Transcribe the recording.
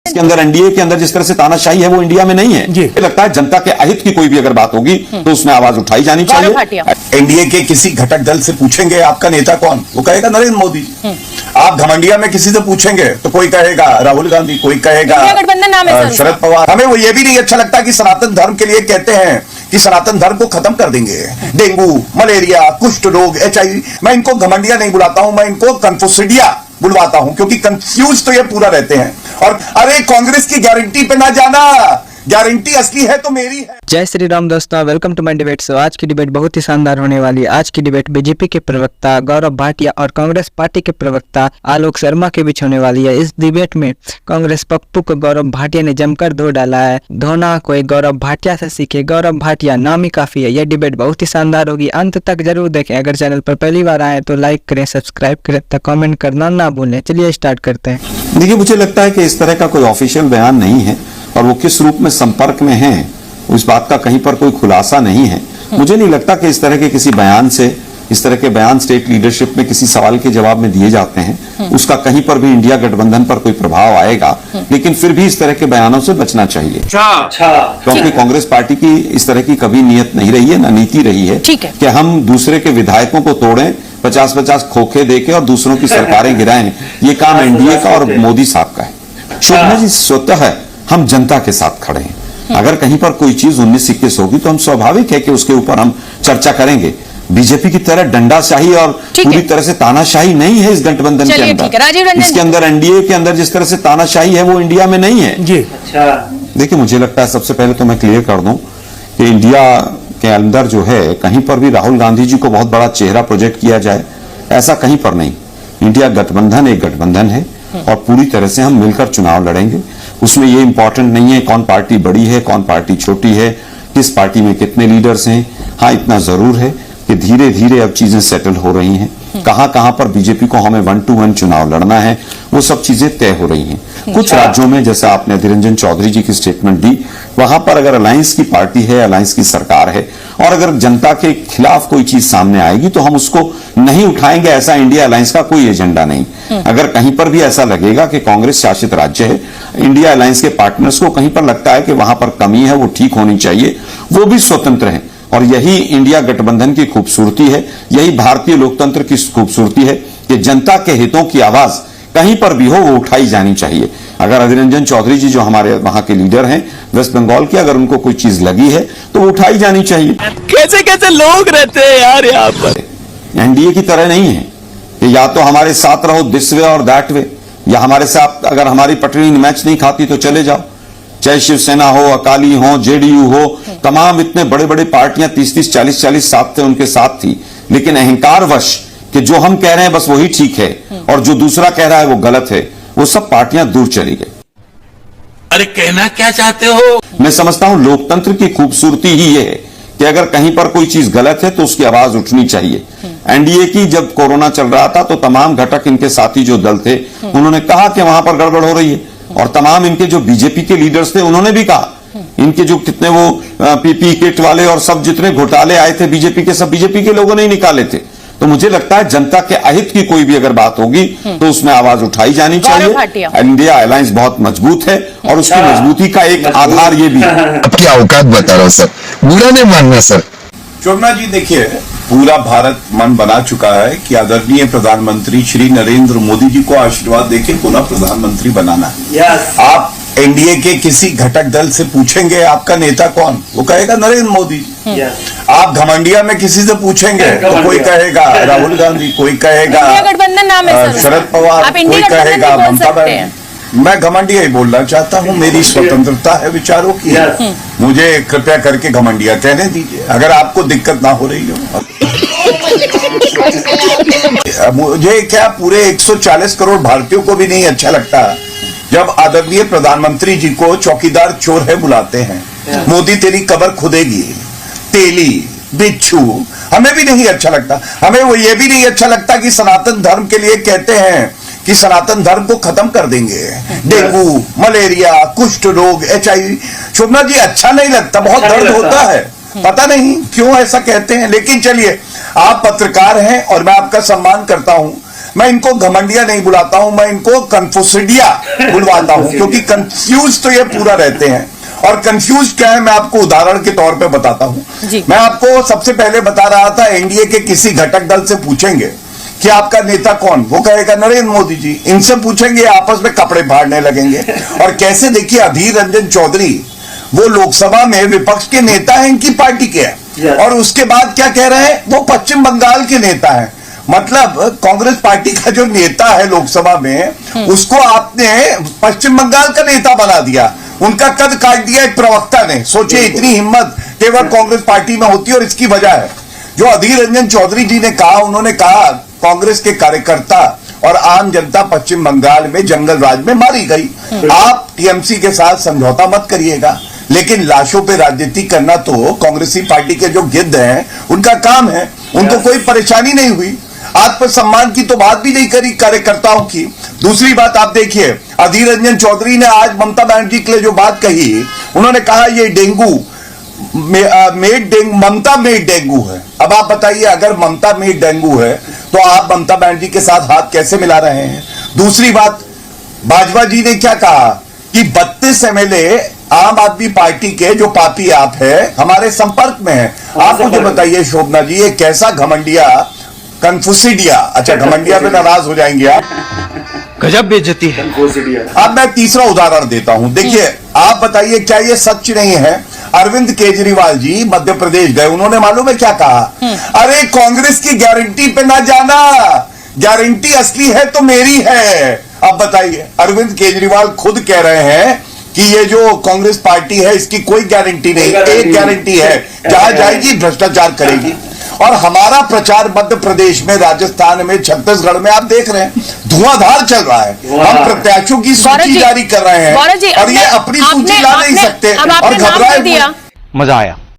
इसके अंदर एनडीए के अंदर जिस तरह से तानाशाही है वो इंडिया में नहीं है। मुझे लगता है जनता के अहित की कोई भी अगर बात होगी तो उसमें आवाज उठाई जानी चाहिए। एनडीए के किसी घटक दल से पूछेंगे आपका नेता कौन, वो कहेगा नरेंद्र मोदी। आप घमंडिया में किसी से पूछेंगे तो कोई कहेगा राहुल गांधी, कोई कहेगा शरद पवार। हमें वो ये भी नहीं अच्छा लगता कि सनातन धर्म के लिए कहते हैं कि सनातन धर्म को खत्म कर देंगे, डेंगू, मलेरिया, कुष्ठ रोग, HIV। मैं इनको घमंडिया नहीं बुलाता हूं, मैं इनको कन्फ्यूसिडिया बुलवाता हूं, क्योंकि कंफ्यूज तो ये पूरा रहते हैं। और अरे कांग्रेस की गारंटी पे ना जाना, गारंटी असली है तो मेरी है। जय श्री राम दोस्तों, वेलकम टू माय डिबेट। सो आज की डिबेट बहुत ही शानदार होने वाली है। आज की डिबेट बीजेपी के प्रवक्ता गौरव भाटिया और कांग्रेस पार्टी के प्रवक्ता आलोक शर्मा के बीच होने वाली है। इस डिबेट में कांग्रेस पप्पू को गौरव भाटिया ने जमकर धो डाला है। धोना कोई गौरव भाटिया से सीखे, गौरव भाटिया नाम ही काफी है। यह डिबेट बहुत ही शानदार होगी, अंत तक जरूर देखें। अगर चैनल पर पहली बार आए तो लाइक करें, सब्सक्राइब करें तथा कॉमेंट करना ना भूलें। चलिए स्टार्ट करते हैं। देखिए, मुझे लगता है कि इस तरह का कोई ऑफिशियल बयान नहीं है और वो किस रूप में संपर्क में है उस बात का कहीं पर कोई खुलासा नहीं है। मुझे नहीं लगता कि इस तरह के किसी बयान से, इस तरह के बयान स्टेट लीडरशिप में किसी सवाल के जवाब में दिए जाते हैं, उसका कहीं पर भी इंडिया गठबंधन पर कोई प्रभाव आएगा। लेकिन फिर भी इस तरह के बयानों से बचना चाहिए, क्योंकि कांग्रेस पार्टी की इस तरह की कभी नियत नहीं रही है, ना नीति रही है कि हम दूसरे के विधायकों को तोड़ें, 50-50 खोखे देके और दूसरों की सरकारें गिराएं। ये काम एनडीए का और मोदी साहब का है। शोभना जी, स्वतः हम जनता के साथ खड़े हैं। अगर कहीं पर कोई चीज 19-21 होगी तो हम स्वाभाविक है कि उसके ऊपर हम चर्चा करेंगे। बीजेपी की तरह डंडाशाही और पूरी तरह से तानाशाही नहीं है इस गठबंधन के अंदर। इसके अंदर एनडीए के अंदर जिस तरह से तानाशाही है वो इंडिया में नहीं है जी। देखिए, मुझे लगता है सबसे पहले तो मैं क्लियर कर दूं कि इंडिया के अंदर जो है कहीं पर भी राहुल गांधी जी को बहुत बड़ा चेहरा प्रोजेक्ट किया जाए, ऐसा कहीं पर नहीं। इंडिया गठबंधन एक गठबंधन है और पूरी तरह से हम मिलकर चुनाव लड़ेंगे। उसमें ये इंपॉर्टेंट नहीं है कौन पार्टी बड़ी है, कौन पार्टी छोटी है, किस पार्टी में कितने लीडर्स हैं। हाँ, इतना जरूर है कि धीरे धीरे अब चीजें सेटल हो रही हैं। कहां पर बीजेपी को हमें 1-to-1 चुनाव लड़ना है वो सब चीजें तय हो रही हैं। कुछ राज्यों में, जैसे आपने अधीर रंजन चौधरी जी की स्टेटमेंट दी, वहां पर अगर अलायंस की पार्टी है, अलायंस की सरकार है और अगर जनता के खिलाफ कोई चीज सामने आएगी तो हम उसको नहीं उठाएंगे। ऐसा इंडिया अलायंस का कोई एजेंडा नहीं। अगर कहीं पर भी ऐसा लगेगा कि कांग्रेस शासित राज्य है, इंडिया अलायंस के पार्टनर्स को कहीं पर लगता है कि वहां पर कमी है, वो ठीक होनी चाहिए, वो भी स्वतंत्र है। और यही इंडिया गठबंधन की खूबसूरती है, यही भारतीय लोकतंत्र की खूबसूरती है कि जनता के हितों की आवाज कहीं पर भी हो वो उठाई जानी चाहिए। अगर अधीर रंजन चौधरी जी जो हमारे वहां के लीडर हैं वेस्ट बंगाल के, अगर उनको कोई चीज लगी है तो वो उठाई जानी चाहिए। कैसे कैसे लोग रहते हैं यार यहाँ पर। एनडीए की तरह नहीं है कि या तो हमारे साथ रहो दिस वे और दैट वे, या हमारे साथ अगर हमारी पटरी मैच नहीं खाती तो चले जाओ। चाहे शिवसेना हो, अकाली हो, जेडीयू हो, तमाम इतने बड़े बड़े पार्टियां 30-30, 40-40 साथ थे, उनके साथ थी। लेकिन अहंकारवश कि जो हम कह रहे हैं बस वही ठीक है और जो दूसरा कह रहा है वो गलत है, वो सब पार्टियां दूर चली गई। अरे कहना क्या चाहते हो? मैं समझता हूं लोकतंत्र की खूबसूरती ही ये है कि अगर कहीं पर कोई चीज गलत है तो उसकी आवाज उठनी चाहिए। एनडीए की जब कोरोना चल रहा था तो तमाम घटक इनके साथी जो दल थे उन्होंने कहा कि वहां पर गड़बड़ हो रही है, और तमाम इनके जो बीजेपी के लीडर्स थे उन्होंने भी कहा। इनके जो कितने वो पीपी किट वाले और सब जितने घोटाले आए थे बीजेपी के, सब बीजेपी के लोगों ने ही निकाले थे। तो मुझे लगता है जनता के अहित की कोई भी अगर बात होगी तो उसमें आवाज उठाई जानी चाहिए। इंडिया अलायंस बहुत मजबूत है और उसकी मजबूती का एक आधार ये भी है। अब क्या औकात बता रहा हूं सर, बुरा नहीं मानना सर। शोभना जी, देखिए, पूरा भारत मन बना चुका है कि आदरणीय प्रधानमंत्री श्री नरेंद्र मोदी जी को आशीर्वाद देके पुनः प्रधानमंत्री बनाना है। आप एनडीए के किसी घटक दल से पूछेंगे आपका नेता कौन, वो कहेगा नरेंद्र मोदी। आप घमंडिया में किसी से पूछेंगे तो कोई कहेगा राहुल गांधी, कोई कहेगा शरद पवार, कोई कहेगा ममता बनर्जी। मैं घमंडिया ही बोलना चाहता हूं, मेरी स्वतंत्रता है विचारों की। मुझे कृपया करके घमंडिया कहने दीजिए अगर आपको दिक्कत ना हो रही हो। मुझे क्या पूरे 140 करोड़ भारतीयों को भी नहीं अच्छा लगता जब आदरणीय प्रधानमंत्री जी को चौकीदार चोर है बुलाते हैं। मोदी तेरी कब्र खुदेगी, तेली बिच्छू। हमें भी नहीं अच्छा लगता। हमें वो ये भी नहीं अच्छा लगता कि सनातन धर्म के लिए कहते हैं कि सनातन धर्म को खत्म कर देंगे, डेंगू, मलेरिया, कुष्ठ रोग, HIV। शोभना जी, अच्छा नहीं लगता, बहुत दर्द होता है, पता नहीं क्यों ऐसा कहते हैं। लेकिन चलिए, आप पत्रकार हैं और मैं आपका सम्मान करता हूं। मैं इनको घमंडिया नहीं बुलाता हूं, मैं इनको कन्फ्यूसिडिया बुलवाता हूं, क्योंकि कंफ्यूज तो ये पूरा रहते हैं। और कंफ्यूज क्या है मैं आपको उदाहरण के तौर पे बताता हूं। मैं आपको सबसे पहले बता रहा था, एनडीए के किसी घटक दल से पूछेंगे कि आपका नेता कौन, वो कहेगा नरेंद्र मोदी जी। इनसे पूछेंगे, आपस में कपड़े फाड़ने लगेंगे। और कैसे, देखिए अधीर रंजन चौधरी वो लोकसभा में विपक्ष के नेता हैं, इनकी पार्टी के हैं, और उसके बाद क्या कह रहे हैं, वो पश्चिम बंगाल के नेता हैं। मतलब कांग्रेस पार्टी का जो नेता है लोकसभा में, उसको आपने पश्चिम बंगाल का नेता बना दिया, उनका कद काट दिया एक प्रवक्ता ने। सोचिए इतनी हिम्मत केवल कांग्रेस पार्टी में होती है। और इसकी वजह है जो अधीर रंजन चौधरी जी ने कहा, उन्होंने कहा कांग्रेस के कार्यकर्ता और आम जनता पश्चिम बंगाल में जंगल राज में मारी गई। आप टीएमसी के साथ समझौता मत करिएगा, लेकिन लाशों पे राजनीति करना तो कांग्रेसी पार्टी के जो गिद्ध हैं उनका काम है, उनको कोई परेशानी नहीं हुई। आत्मसम्मान की तो बात भी नहीं करी कार्यकर्ताओं की। दूसरी बात आप देखिए, अधीर रंजन चौधरी ने आज ममता बनर्जी के लिए जो बात कही, उन्होंने कहा ये डेंगू ममता मेड डेंगू है। अब आप बताइए, अगर ममता मेड डेंगू है तो आप ममता बनर्जी के साथ हाथ कैसे मिला रहे हैं? दूसरी बात, भाजपा जी ने क्या कहा कि 32 एमएलए आम आदमी पार्टी के जो पापी आप है हमारे संपर्क में है। आप मुझे बताइए शोभना जी, ये कैसा घमंडिया, कन्फ्यूसिडिया, अच्छा घमंडिया पे नाराज हो जाएंगे आप, गजब बेइज्जती है। अब मैं तीसरा उदाहरण देता हूं। देखिए आप बताइए, क्या ये सच नहीं है? अरविंद केजरीवाल जी मध्य प्रदेश गए, उन्होंने मालूम है क्या कहा? अरे कांग्रेस की गारंटी पे ना जाना, गारंटी असली है तो मेरी है। अब बताइए, अरविंद केजरीवाल खुद कह रहे हैं कि ये जो कांग्रेस पार्टी है इसकी कोई गारंटी नहीं, एक गारंटी है, जहां जाएगी भ्रष्टाचार करेगी। और हमारा प्रचार मध्य प्रदेश में, राजस्थान में, छत्तीसगढ़ में आप देख रहे हैं धुआंधार चल रहा है। हम प्रत्याशियों की सूची जारी कर रहे हैं और ये अपनी सूची ला नहीं सकते और घबराए। मजा आया।